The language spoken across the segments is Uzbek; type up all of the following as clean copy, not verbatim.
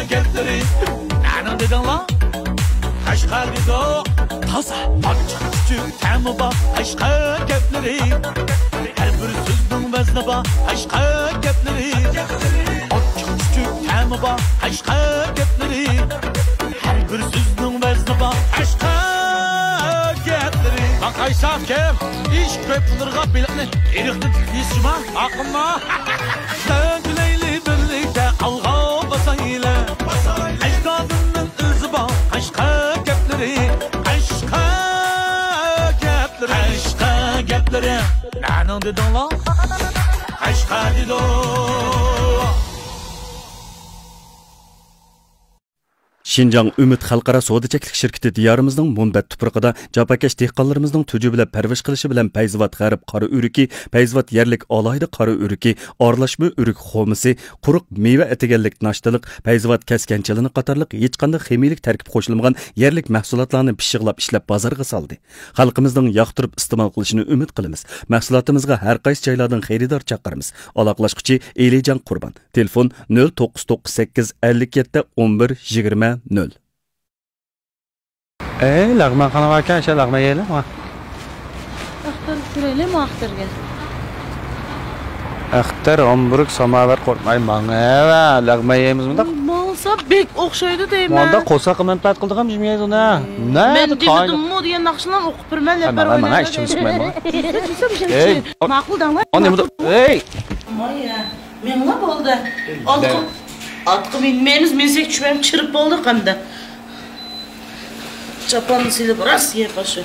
gapleri Na'nın dedin lan Kaşkar dedik Taza Açık küçük temi bak Aşka gapleri Her bir sözün vezni bak Aşka gapleri Açık küçük temi bak Aşka gapleri Her bir sözün vezni bak Aşka gapleri Bak Aysaf kim İş köpülürga bilikni Erikni tükleyişime Akınma Söndüleyli birlikte Alğa basayla Ecdadının özü bak Aşka gapleri Aşka gapleri Aşka gapleri Na'nın dedin lan Aşka dedik Şinjan Ümit Xalqaro Savdo-cheklik şirketi diyorimizning Munbat tuprog'ida japokash dehqonlarimizning tuji bilan parvarish qilishi bilan Payzvat g'arb qora o'riki, Payzvat yerlik alohida qora o'riki, aralashma o'rik xomisi, quruq meva etiganlik nashtalik, Payzvat kaskanchilini qatorliq hech qanday ximiylik tarkib qo'shilmagan yerlik mahsulotlarni pishiqlab ishlab bozorga soldi. Xalqimizning yoqtirib iste'mol qilishini umid qilamiz. Mahsulotimizga har qaysi joylardan xaridor chaqiramiz. Aloqalashuvchi Elijon Qurbon. Telefon 0998 57 11 20 0. Lag'man qanaqa ekan, o'sha lag'ma yeylik mi? Axtar ko'raylikmi axtarga? Axtar omburuk samovar qo'rqmay manga lag'ma yeymiz bunda. Bo'lsa bek o'xshaydi deyman. Bunda qo'saq menfaat qildik ham jimiyaz uni. Men dedim-mu degan naqshlar o'qib birman lapar o'ynayman. Mana ishim chiqmaymi? Ey, ma'qul danglar. Ana bu ey. Moya, menga bo'ldi. Atqı bilmeyiniz, mensek düşmem çırp oldu hamda. Çapanını silip Rossiya başı.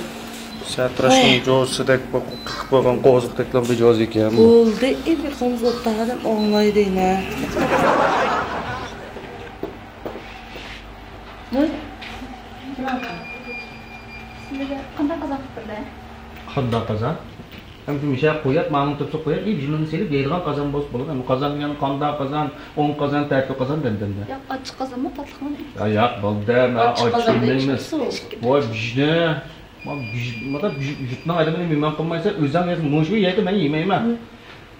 Satrashning jo'sidek qilib qo'ygan qo'ziqdeklar bir jo'z ekan. Bo'ldi, endi qo'ng'izotdan o'nglaydi na. Voy. Sizga qanday qozon qildi? Qanday qozon? Hem bir şey koyar, mamın topsa koyar, iyi bir jimini selip yayılgan kazan boz bulur. Hem kazan yani kanda kazan, 10 kazan, tertli kazan dendim de. Ya açık kazan mı, tatlı mı? Ya bolda, ben açık bilmez. Vay bijne. Mada bijitna adamın mimman kılmaysa özden yazın muşu yedi ben yemeyim ha.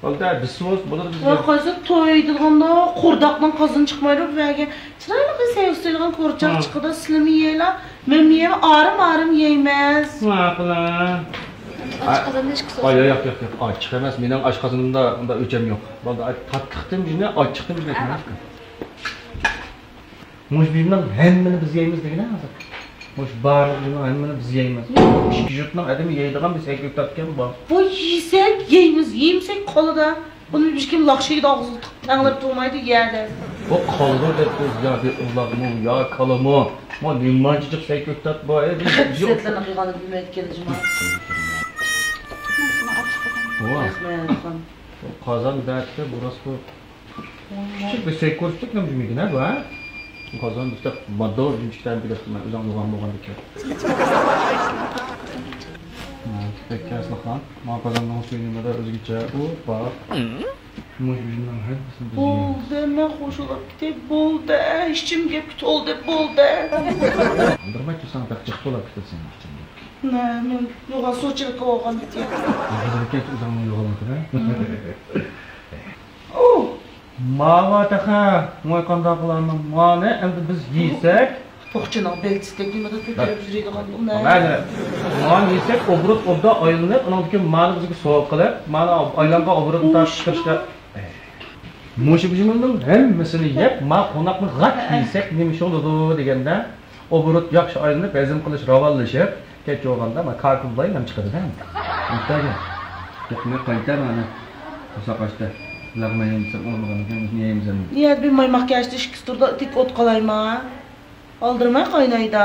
Bolda bismos bulur biz. Ya kazan toydurganda kurdaktan kazan çıkmayır veya çırayla kız sevstilgan kurcak çıkıda silimi yeyla. Men yeme ağrım yeymez. Maqla. Açık kazan ne çıksa? Ay yok. Açık emas. Mening aç kazanımda unda ölçem yok. Bolda tatlıqdım jine, açıqdım jine. Muş bilmem hemmini biz yeymiz degene hazır. Muş barını hemmini biz yeymiz. İki jutning adamı yeydigan biz ekmek tatken bor. Bu yesek yemsek qo'lida. Buni hech kim laqshiydi og'zini tanglab turmaydi yerda. Bu qoldi deb ya bir ulag'mi ya kalamo. Ma limonchiq ekmek tat bor edi. Setlarni qilganini bilmayotgan juma. Kazan dertte burası bu. Küçük bir şey koştuk ne bileyim ne bu ha? Kazan işte mador bir bilirsin ben uzun boğan dikkat. Peki aslında ma kazandan söyleyeyim de özgürce o bak. Muş bizden hepsi biz. Boldu ne hoşulab ketib boldu. İşim gep oldu boldu. Andırma ki sana tak çıktı olab ketsin işim. Ne, men yo'g'on so'chilikka olgan deb. Hazırken uzanma yo'g'on ha. Oh, mava taqa, moy qanday qilamiz? Mana endi biz yeysak, to'qchining beltislik nimada ko'tarib yuradigan uni. Mana, mana yeysak, obrut obda aylanib, undan keyin mana bizga sovuq qilib, mana aylangan obrutni tashqirishga Mo'shi bijiminning hammasini yeb, ma qo'noqni g'at yeysak, nima ish bo'ladi deganda, obrut yaxshi aylanib, hazm qilish ravonlashib, kech o'g'anda ma kartun bilan ham chiqadi-da. Untaga. Ketmay qaytar mana. Qo'saqashda lag'mayimiz olmaganidan yeymiz ham. Niyat bilmay makiyajda ikki turda tik o't qolayma. Oldirmay qaynayda.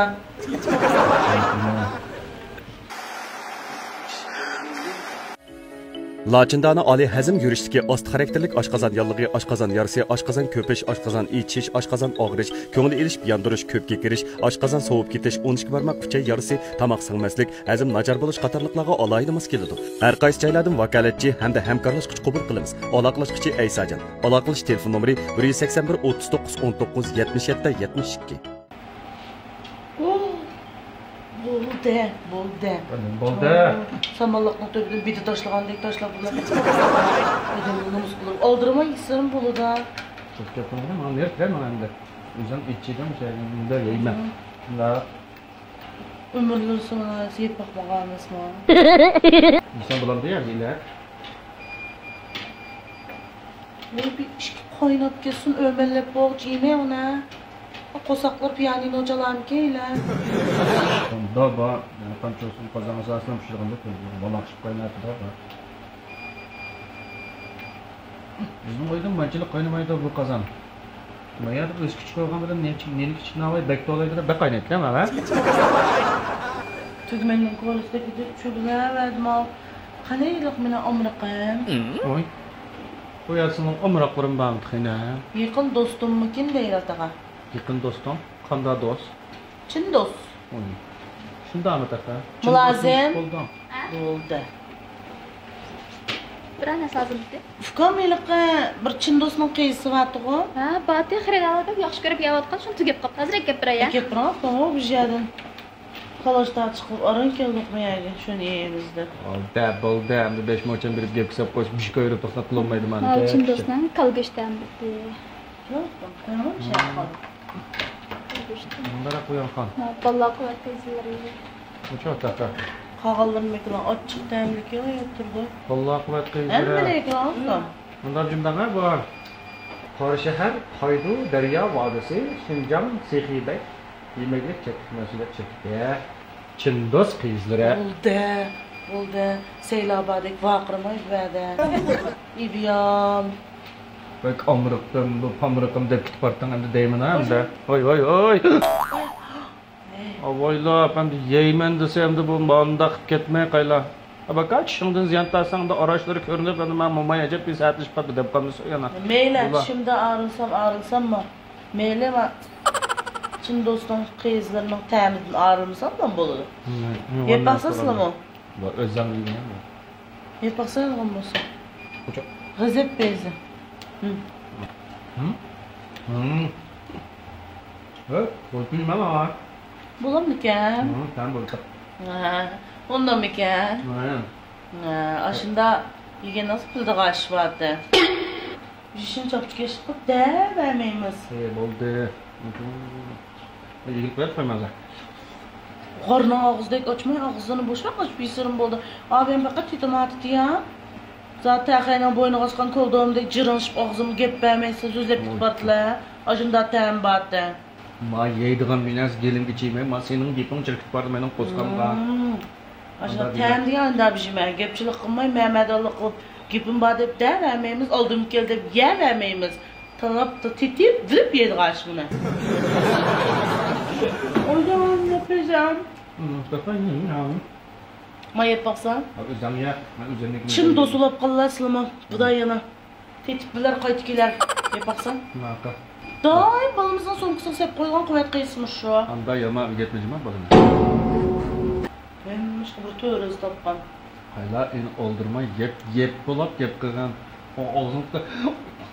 Lacindana Ali hazm yurishidagi ost xarakterlik oshqozon yallig'i, oshqozon yarasi, oshqozon ko'pish, oshqozon ichish, oshqozon og'rish, ko'ngil elish, yondirish, ko'pga kirish, oshqozon sovib ketish, 12 barmoq uchay yarasi, tomoq singmaslik, hazm nachar bo'lish qatorliqlarga alohida mos keladi. Har qaysi joylardan vakolatchi hamda hamkorlashuvchi qabul qilamiz. Aloqalashuvchi Aysajon. Aloqalash telefon nomeri 181 39 19 77 72. Bo'ldi. Samolyotning töbidan beti tashlagandek tashlab bular. Edim buni muskular oldirmay isrim bo'ladi. Çok yapalım ama nerede endi? Özüm içidim şeyinde yeyme. La Ömürlü sonra seyip bakmağanız mı? insan bulandı ya yine. Böyle bir iş kaynat gelsin ömellep boğuç yeme ona. Kosaklar piyanino çalan keyle. Da ba yani kançosun kazan asasına pişirganda koyuyor. Balakşıp kaynatı da var. Bizim koydum mançılık kaynamaydı bu kazan. Maya da öz küçük olgan bilen neli küçük navay bekte olaydı da bek kaynat değil mi ha? Tügmenin kolisde gidip çögüne verdim al. Kaneylik mine omrıqım. Oy. Koyarsın omraqlarım bağım tıkayna. Yakın dostum mu kim değil atağa? Yakın dostum. Kanda dost. Çin dost. Oy. Şunda mı taka? Mülazim. Oldu. Oldu. Bir an asazım bitti. Fukamiliqqa bir çin dostning qiysi vatığım. Ha, batı xiridalarda yaxshi ko'rib yeyotgan shuni tugab qolibdi. Hozir gapirayan. Eke pıraqtım o bir yerden. Kalışta çıkıp aran keldik mi yani şunu yiyemizdi. Oldu. Hem de 5 moçan birip gep kısap koyup bir şey koyup toxtatıl olmaydı bana. Ha, chin do'stning kalgo'shdan bitti. Yok, tamam şey yapalım. Bunlara koyan kan. Ha, vallahi quvvat tezlari. Bu çok taka. Kağallarım ekran açık temlik yana yatırdı. Vallahi kuvvet Hem kıyıcıra. de ekran olsun. Bunlar cümleler var. Karşıhar, Haydu, Derya Vadisi, Şincan, Sehibek, Yemeklik çektik, mesuliyet çektik ya. Çindoz kıyızlara. Oldu. Seylabadek vakırmayız bade. İbiyam. Bak amrıktım, bu pamrıktım dep kitip arttan hem de deymen hem de. Oy. Avayla, ben de yeymen desem de bu bağında ketmeye kayla. Ama kaç şimdiden ziyantarsan da araçları körünüp ben de ben mumayacak bir saat işpat bir depkamda soyana. Meyle şimdi ağrılsam mı? Meyle mi? Çin dostum kıyızlarının temizin ağrılmasam da mı olur? Hep baksasın mı? Var özlem gibi mi? Hep baksana mı? Uçak. Gazep bezi. Evet, bu bilmem ama. Bulan mı ki? Sen burada. Ondan mı ki? Aynen. Aşında yine nasıl pılda karşı vardı? Jişin çapçı geçtik de vermeyimiz. Oldu. İlgili koyar koymazlar. Karnı ağızdayık açmayı ağızlarını boş ver kaç bir sırım oldu. Abi ben fakat titim atı ya. Zaten kaynan boynu kaskan kolduğumda cırınışıp ağzımı gep vermeyse sözle bitip atla. Acımda tem battı. Ma yeydiğim minez gelin geçeyim. Ma senin gipin çırkıp vardı benim koskamda. Aşında tem diyen de bir şey. Gepçilik kılmayı Mehmet Ali kılıp gipin badep de vermeyimiz. Aldığım kelde yer vermeyimiz. Tanıp da titip vırıp yedi karşımına. O zaman yapacağım. Mustafa yiyeyim ya. Mayet baksan. Özlem ya. Üzerindeki Çin dosulap kalırlar sılama. Bu da yana. Tetipler kaytıkiler. Yapaksan. Maka. Day balımızın son kısa sep koyulan kuvvet kıyısmış şu. Anda yama getmeyeceğim ha bakın. Benmiş bu törüz tapkan. Hayla en oldurma yep bulap yep kırgan. O ağzını da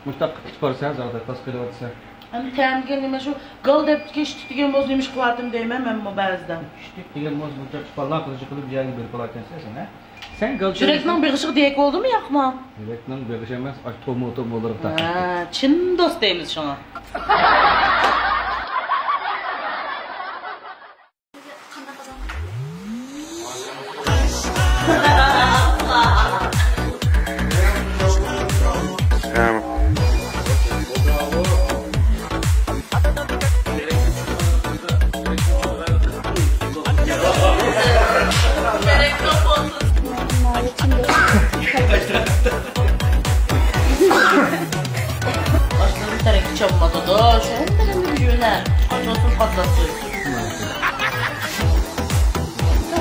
Mustafa çıkarsa zaten tasvir etse. Hani tem gelime şu gal dep geçti digen bozulmuş kuvvetim değmem ben bu bazda. İşte diyen moz bulacak çıkarlar kılıcı kılıp bir bir kolaken sen ha. Sen gal Yürekten bir ışık diyek oldu mu yakma? Yürekten bir şey emez. Aç tomu olur da. Çin dost deyimiz şuna. Aslında bir tarafı çabmadı da şu an benim bir yöne. Açılsın patlasın.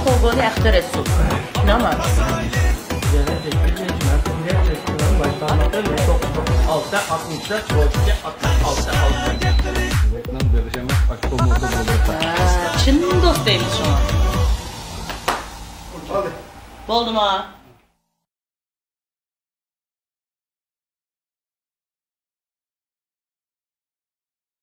Kolduğunu aktar etsin. Ne var? Altta 60'da çoğuşta 66'da. Yürekten bir şey emez. Aç tomu olur da. Çin dost deyimiz şuna. Oldu mu ha?